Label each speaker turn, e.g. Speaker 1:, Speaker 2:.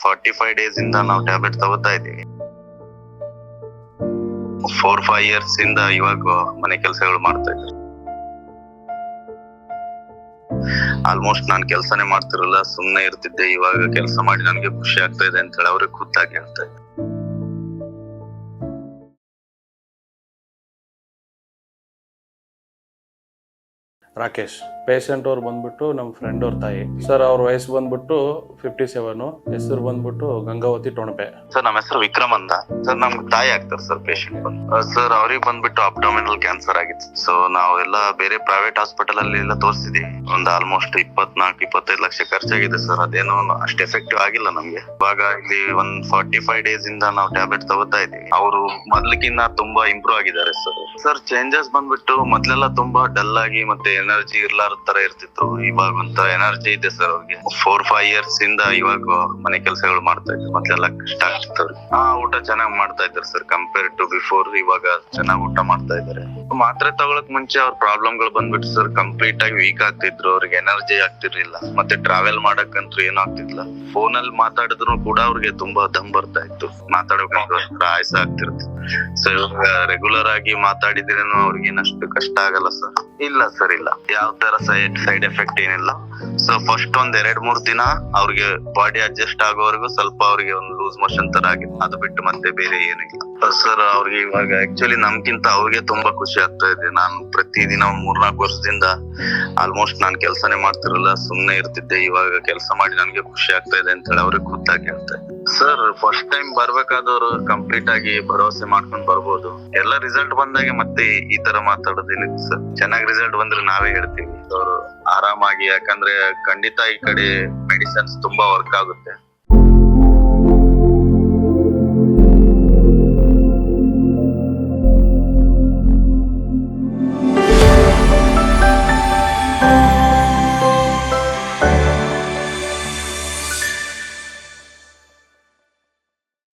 Speaker 1: 45 days ಇಂದ ನಾವು tablet ತಗೋತಾ ಇದೀವಿ. 4-5 ಇಯರ್ಸ್ ಇಂದ ಇವಾಗ ಮನೆ ಕೆಲಸಗಳು ಮಾಡ್ತಾ ಇದ್ದೀವಿ. ಆಲ್ಮೋಸ್ಟ್ ನಾನ್ ಕೆಲ್ಸಾನೇ ಮಾಡ್ತಿರಲ್ಲ, ಸುಮ್ನೆ ಇರ್ತಿದ್ದೆ. ಇವಾಗ ಕೆಲಸ ಮಾಡಿ ನನ್ಗೆ ಖುಷಿ ಆಗ್ತಾ ಇದೆ ಅಂತ ಹೇಳಿ ಅವ್ರಿಗೆ ಖುದ್ದಾಗಿ ಹೇಳ್ತಾ ಇದ್ದೆ.
Speaker 2: ರಾಕೇಶ್ ಪೇಷಂಟ್ ಅವ್ರು ಬಂದ್ಬಿಟ್ಟು ನಮ್ಮ ಫ್ರೆಂಡ್ ಅವ್ರ ತಾಯಿ ಸರ್. ಅವ್ರ ವಯಸ್ಸು ಬಂದ್ಬಿಟ್ಟು 57. ಹೆಸರು ಬಂದ್ಬಿಟ್ಟು ಗಂಗಾವತಿ ಟೊಣಪೆ.
Speaker 1: ಸರ್ ನಮ್ಮ ಹೆಸರು ವಿಕ್ರಮ್ ಅಂತ. ಸರ್ ನಮ್ಗೆ ತಾಯಿ ಆಗ್ತಾರೆ ಸರ್ ಪೇಷಂಟ್ ಬಂದು. ಸರ್ ಅವ್ರಿಗೆ ಬಂದ್ಬಿಟ್ಟು ಅಬ್ಡೋಮಿನಲ್ ಕ್ಯಾನ್ಸರ್ ಆಗಿತ್ತು. ಸೊ ನಾವೆಲ್ಲ ಬೇರೆ ಪ್ರೈವೇಟ್ ಹಾಸ್ಪಿಟಲ್ ಅಲ್ಲಿ ಎಲ್ಲ ತೋರಿಸಿದೀವಿ. ಒಂದು ಆಲ್ಮೋಸ್ಟ್ 24-25 ಲಕ್ಷ ಖರ್ಚಾಗಿದೆ ಸರ್. ಅದೇನೋ ಅಷ್ಟು ಎಫೆಕ್ಟಿವ್ ಆಗಿಲ್ಲ ನಮ್ಗೆ. ಇವಾಗ ಇಲ್ಲಿ 45 ಡೇಸ್ ಇಂದ ನಾವು ಟ್ಯಾಬ್ಲೆಟ್ ತಗೋತಾ ಇದೀವಿ. ಅವರು ಮೊದ್ಲಿಗಿನ್ನ ತುಂಬಾ ಇಂಪ್ರೂವ್ ಆಗಿದ್ದಾರೆ ಸರ್. ಸರ್ ಚೇಂಜಸ್ ಬಂದ್ಬಿಟ್ಟು ಮೊದ್ಲೆಲ್ಲ ತುಂಬಾ ಡಲ್ ಆಗಿ ಮತ್ತೆ ಎನರ್ಜಿ ಇರ್ಲಾರ ತರ ಇರ್ತಿತ್ತು. ಇವಾಗ ಒಂಥರ ಎನರ್ಜಿ ಇದೆ ಸರ್ ಅವ್ರಿಗೆ. 4-5 ಇಯರ್ಸ್ ಇಂದ ಇವಾಗ ಮನೆ ಕೆಲಸಗಳು ಮಾಡ್ತಾ ಇದ್ರು. ಮೊದ್ಲೆಲ್ಲ ಕಷ್ಟ ಆಗ್ತಿತ್ತು ಅವ್ರಿಗೆ. ಊಟ ಚೆನ್ನಾಗ್ ಮಾಡ್ತಾ ಇದ್ದಾರೆ ಸರ್. ಕಂಪೇರ್ ಟು ಬಿಫೋರ್ ಇವಾಗ ಚೆನ್ನಾಗ್ ಊಟ ಮಾಡ್ತಾ ಇದ್ದಾರೆ. ಮಾತ್ರೆ ತಗೊಳಕ್ ಮುಂಚೆ ಅವ್ರ ಪ್ರಾಬ್ಲಮ್ ಗಳು ಬಂದ್ಬಿಟ್ಟು ಸರ್ ಕಂಪ್ಲೀಟ್ ಆಗಿ ವೀಕ್ ಆಗ್ತಿದ್ರು. ಅವ್ರಿಗೆ ಎನರ್ಜಿ ಆಗ್ತಿರ್ಲಿಲ್ಲ. ಮತ್ತೆ ಟ್ರಾವೆಲ್ ಮಾಡಕ್ಕಂತೂ ಏನೂ ಆಗ್ತಿರ್ಲಿಲ್ಲ. ಫೋನ್ ಅಲ್ಲಿ ಮಾತಾಡಿದ್ರು ಕೂಡ ಅವ್ರಿಗೆ ತುಂಬಾ ದಮ್ ಬರ್ತಾ ಇತ್ತು. ಮಾತಾಡೋಕಂತೂ ಆಯಾಸ ಆಗ್ತಿರುತ್ತೆ. ಸೊ ಇವಾಗ ರೆಗ್ಯುಲರ್ ಆಗಿ ಮಾತಾಡಿದ್ರೇನು ಅವ್ರಿಗೆ ಏನಷ್ಟು ಕಷ್ಟ ಆಗಲ್ಲ ಸರ್. ಇಲ್ಲ ಸರ್, ಇಲ್ಲ ಯಾವ ತರ ಸೈಡ್ ಎಫೆಕ್ಟ್ ಏನಿಲ್ಲ. ಸೊ ಫಸ್ಟ್ ಒಂದ್ 2-3 ದಿನ ಅವ್ರಿಗೆ ಬಾಡಿ ಅಡ್ಜಸ್ಟ್ ಆಗೋವರೆಗೂ ಸ್ವಲ್ಪ ಅವ್ರಿಗೆ ಒಂದು ಲೂಸ್ ಮೋಷನ್ ತರ ಆಗಿತ್ತು. ಅದು ಬಿಟ್ಟು ಮತ್ತೆ ಬೇರೆ ಏನಿಲ್ಲ ಸರ್. ಅವ್ರಿಗೆ ಇವಾಗ ಆಕ್ಚುಲಿ ನಮ್ಗಿಂತ ಅವ್ರಿಗೆ ತುಂಬಾ ಖುಷಿ ಆಗ್ತಾ ಇದೆ. ನಾನು ಪ್ರತಿದಿನ 3-4 ವರ್ಷದಿಂದ ಆಲ್ಮೋಸ್ಟ್ ನಾನ್ ಕೆಲ್ಸಾನೇ ಮಾಡ್ತಿರಲ್ಲ, ಸುಮ್ನೆ ಇರ್ತಿದ್ದೆ. ಇವಾಗ ಕೆಲಸ ಮಾಡಿ ನನ್ಗೆ ಖುಷಿ ಆಗ್ತಾ ಇದೆ ಅಂತ ಹೇಳಿ ಅವ್ರಿಗೆ ಖುದ್ದಾಗಿ ಹೇಳ್ತಾ ಇದ್ದೆ. ಸರ್ ಫಸ್ಟ್ ಟೈಮ್ ಬರ್ಬೇಕಾದವ್ರು ಕಂಪ್ಲೀಟ್ ಆಗಿ ಭರವಸೆ ಮಾಡ್ಕೊಂಡ್ ಬರ್ಬೋದು. ಎಲ್ಲ ರಿಸಲ್ಟ್ ಬಂದಾಗೆ ಮತ್ತೆ ಈ ತರ ಮಾತಾಡೋದಿಲ್ಲ ಸರ್. ಚೆನ್ನಾಗಿ ರಿಸಲ್ಟ್ ಬಂದ್ರೆ ನಾವೇ ಹೇಳ್ತೀವಿ. ಅವರು ಆರಾಮಾಗಿ, ಯಾಕಂದ್ರೆ ಖಂಡಿತ ಈ ಕಡೆ ಮೆಡಿಸಿನ್ಸ್ ತುಂಬಾ ವರ್ಕ್ ಆಗುತ್ತೆ.